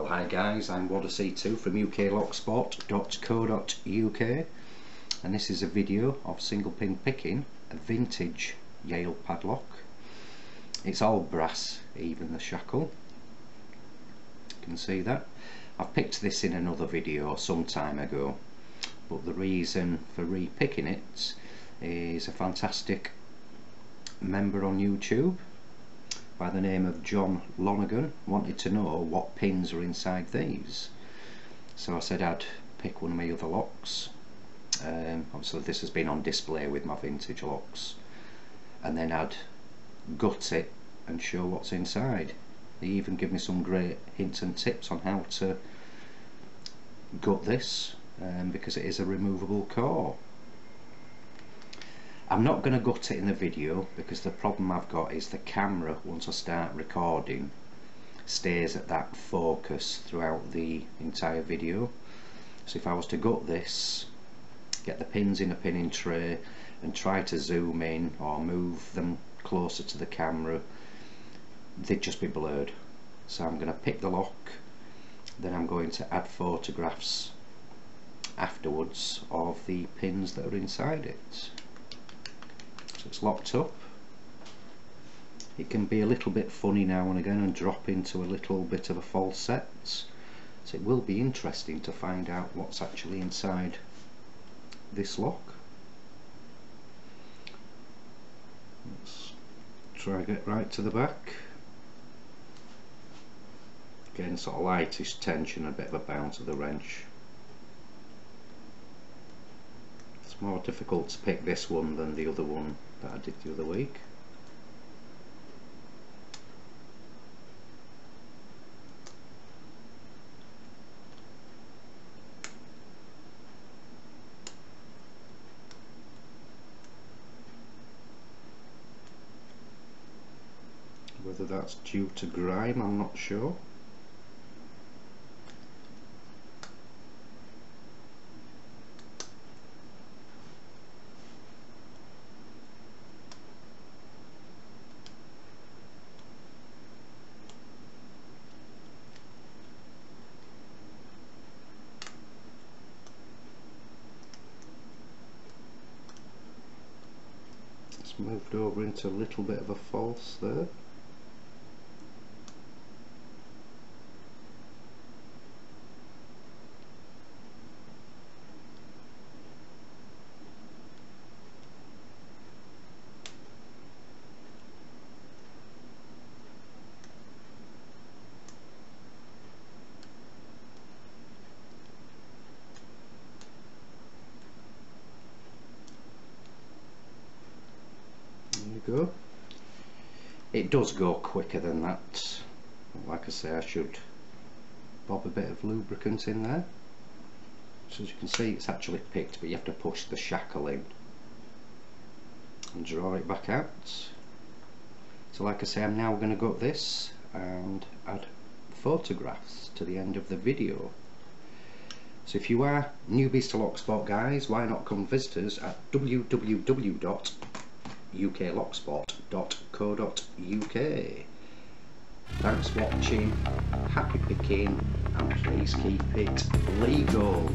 Hi guys, I'm Wadacy2 from uklocksport.co.uk, and this is a video of single pin picking a vintage Yale padlock. It's all brass, even the shackle. You can see that. I've picked this in another video some time ago, but the reason for re-picking it is a fantastic member on YouTube by the name of John Lonergan wanted to know what pins are inside these. So I said I'd pick one of my other locks. Obviously this has been on display with my vintage locks, and then I'd gut it and show what's inside. They even give me some great hints and tips on how to gut this, because it is a removable core. I'm not going to gut it in the video because the problem I've got is the camera, once I start recording, stays at that focus throughout the entire video. So if I was to gut this, get the pins in a pinning tray and try to zoom in or move them closer to the camera, they'd just be blurred. So I'm going to pick the lock, then I'm going to add photographs afterwards of the pins that are inside it. So it's locked up. It can be a little bit funny now and again and drop into a little bit of a false set, so it will be interesting to find out what's actually inside this lock. Let's try to get right to the back. Again, sort of lightish tension, a bit of a bounce of the wrench. It's more difficult to pick this one than the other one that I did the other week. Whether that's due to grime, I'm not sure. Moved over into a little bit of a false there. Go. It does go quicker than that. Like I say, I should bob a bit of lubricant in there. So as you can see, it's actually picked, but you have to push the shackle in and draw it back out. So like I say, I'm now going to gut this and add photographs to the end of the video. So if you are newbies to Locksport guys, why not come visit us at www.uklocksport.co.uk. Thanks for watching, happy picking, and please keep it legal.